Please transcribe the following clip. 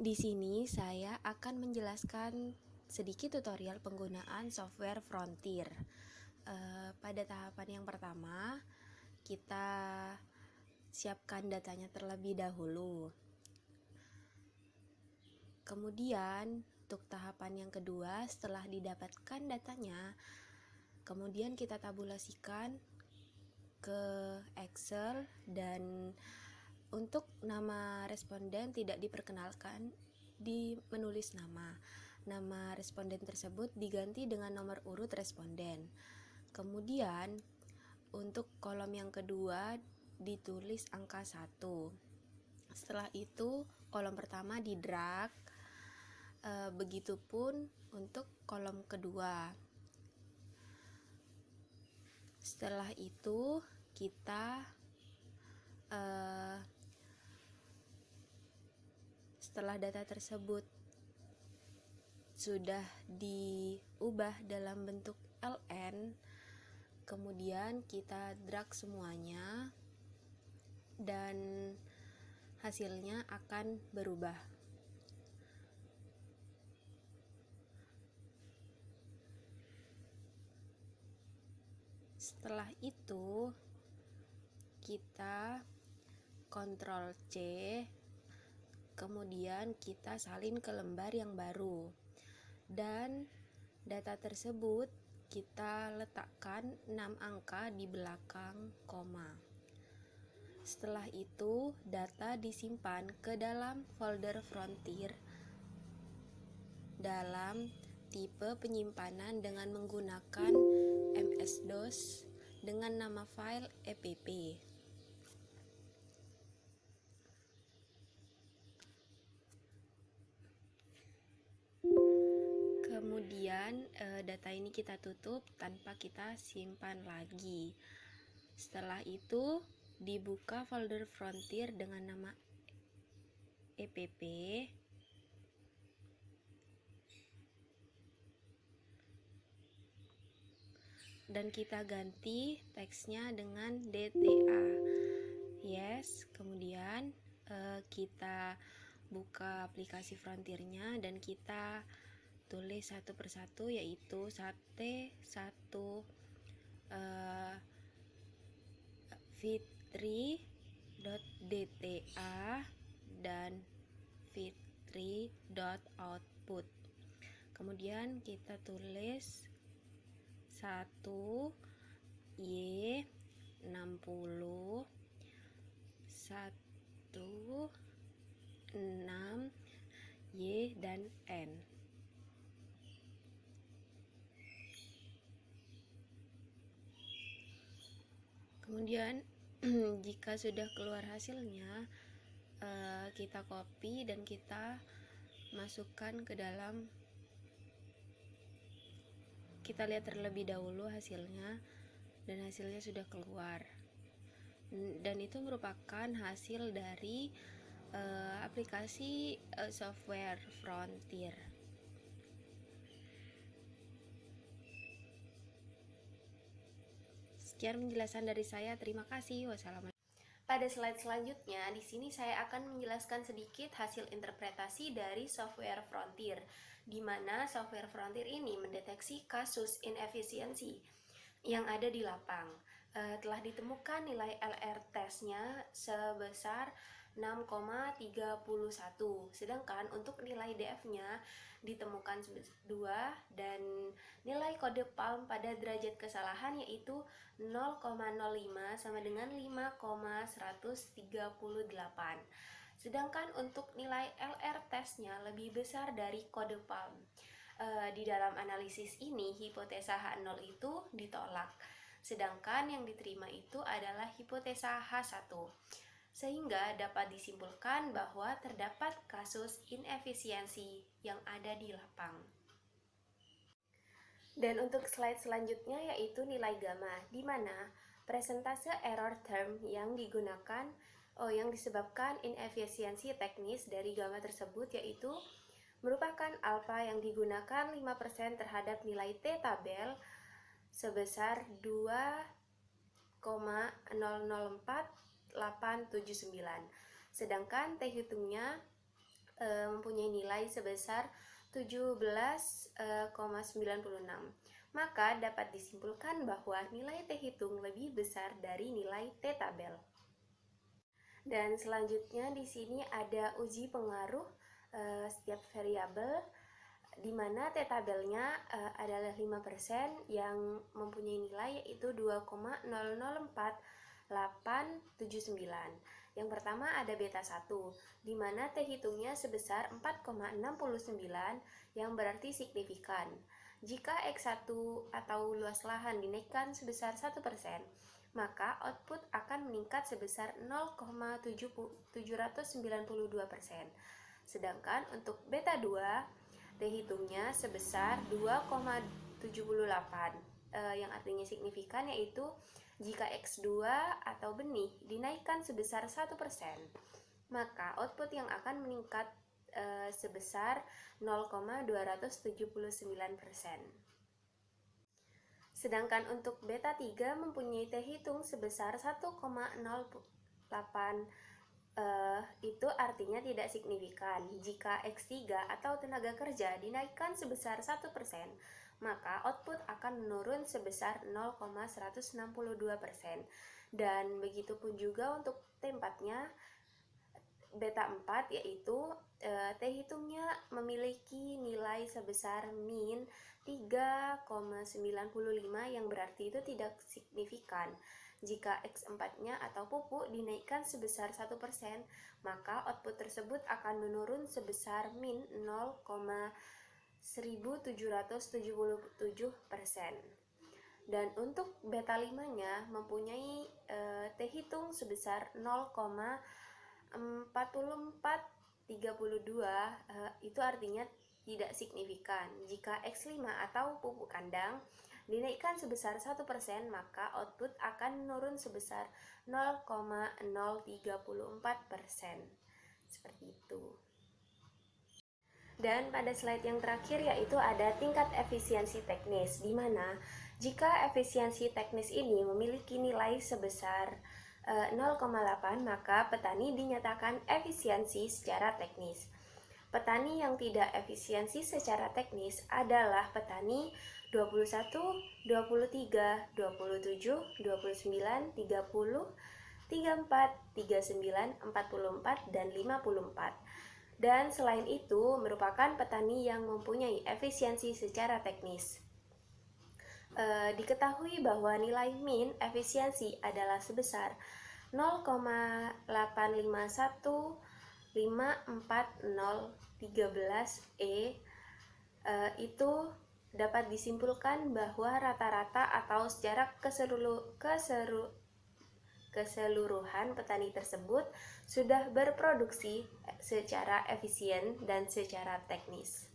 Di sini saya akan menjelaskan sedikit tutorial penggunaan software Frontier. Pada tahapan yang pertama, kita siapkan datanya terlebih dahulu. Kemudian, untuk tahapan yang kedua, setelah didapatkan datanya, kemudian kita tabulasikan ke Excel, dan untuk nama responden tidak diperkenalkan di menulis nama. Nama responden tersebut diganti dengan nomor urut responden. Kemudian untuk kolom yang kedua ditulis angka 1. Setelah itu kolom pertama di drag. Begitupun untuk kolom kedua. Setelah itu kita setelah data tersebut sudah diubah dalam bentuk LN, kemudian kita drag semuanya dan hasilnya akan berubah. Setelah itu kita Ctrl C, kemudian kita salin ke lembar yang baru, dan data tersebut kita letakkan 6 angka di belakang koma. Setelah itu data disimpan ke dalam folder Frontier dalam tipe penyimpanan dengan menggunakan MS-DOS dengan nama file EPP. Kemudian data ini kita tutup tanpa kita simpan lagi. Setelah itu dibuka folder Frontier dengan nama EPP. Dan kita ganti teksnya dengan DTA. Yes, kemudian kita buka aplikasi Frontiernya dan kita tulis satu persatu, yaitu sate1 fitri.dta dan fitri.output. Kemudian kita tulis 1 Y 60 1 6 Y dan N. Kemudian jika sudah keluar hasilnya, kita copy dan kita masukkan ke dalam. Kita lihat terlebih dahulu hasilnya, dan hasilnya sudah keluar. Dan itu merupakan hasil dari aplikasi software Frontier. Sekian penjelasan dari saya. Terima kasih. Wassalamualaikum. Pada slide selanjutnya, di sini saya akan menjelaskan sedikit hasil interpretasi dari software Frontier, di mana software Frontier ini mendeteksi kasus inefisiensi yang ada di lapang. Telah ditemukan nilai LR testnya sebesar 6,31, sedangkan untuk nilai DF-nya ditemukan 2, dan nilai kode PALM pada derajat kesalahan yaitu 0,05 sama dengan 5,138. Sedangkan untuk nilai LR testnya lebih besar dari kode PALM. Di dalam analisis ini hipotesa H0 itu ditolak, sedangkan yang diterima itu adalah hipotesa H1, sehingga dapat disimpulkan bahwa terdapat kasus inefisiensi yang ada di lapang. Dan untuk slide selanjutnya yaitu nilai gamma, di mana presentase error term yang digunakan yang disebabkan inefisiensi teknis dari gamma tersebut yaitu merupakan alfa yang digunakan 5% terhadap nilai T tabel sebesar 2,004879. Sedangkan T hitungnya mempunyai nilai sebesar 17,96. Maka dapat disimpulkan bahwa nilai T hitung lebih besar dari nilai T tabel. Dan selanjutnya di sini ada uji pengaruh setiap variabel, di mana T tabelnya adalah 5% yang mempunyai nilai yaitu 2,004879. Yang pertama ada beta 1, di mana T hitungnya sebesar 4,69 yang berarti signifikan. Jika X1 atau luas lahan dinaikkan sebesar 1%, maka output akan meningkat sebesar 0,792%. Sedangkan untuk beta 2, T hitungnya sebesar 2,78, yang artinya signifikan, yaitu jika X2 atau benih dinaikkan sebesar 1%, maka output yang akan meningkat sebesar 0,279%. Sedangkan untuk beta 3 mempunyai T hitung sebesar 1,08, itu artinya tidak signifikan. Jika X3 atau tenaga kerja dinaikkan sebesar 1%, maka output akan menurun sebesar 0,162%. Dan begitu pun juga untuk T4-nya, beta 4, yaitu T hitungnya memiliki nilai sebesar min 3,95 yang berarti itu tidak signifikan. Jika X4-nya atau pupuk dinaikkan sebesar 1%, maka output tersebut akan menurun sebesar min 0,1777%. Dan untuk beta 5-nya mempunyai T hitung sebesar 0,4432, itu artinya tidak signifikan. Jika X5 atau pupuk kandang dinaikkan sebesar 1%, maka output akan menurun sebesar 0,034%. Seperti itu. Dan pada slide yang terakhir yaitu ada tingkat efisiensi teknis, di mana jika efisiensi teknis ini memiliki nilai sebesar 0,8, maka petani dinyatakan efisiensi secara teknis. Petani yang tidak efisiensi secara teknis adalah petani 21, 23, 27, 29, 30, 34, 39, 44, dan 54. Dan selain itu merupakan petani yang mempunyai efisiensi secara teknis. Diketahui bahwa nilai min efisiensi adalah sebesar 0,85154013E. Itu dapat disimpulkan bahwa rata-rata atau secara keseluruhan petani tersebut sudah berproduksi secara efisien dan secara teknis.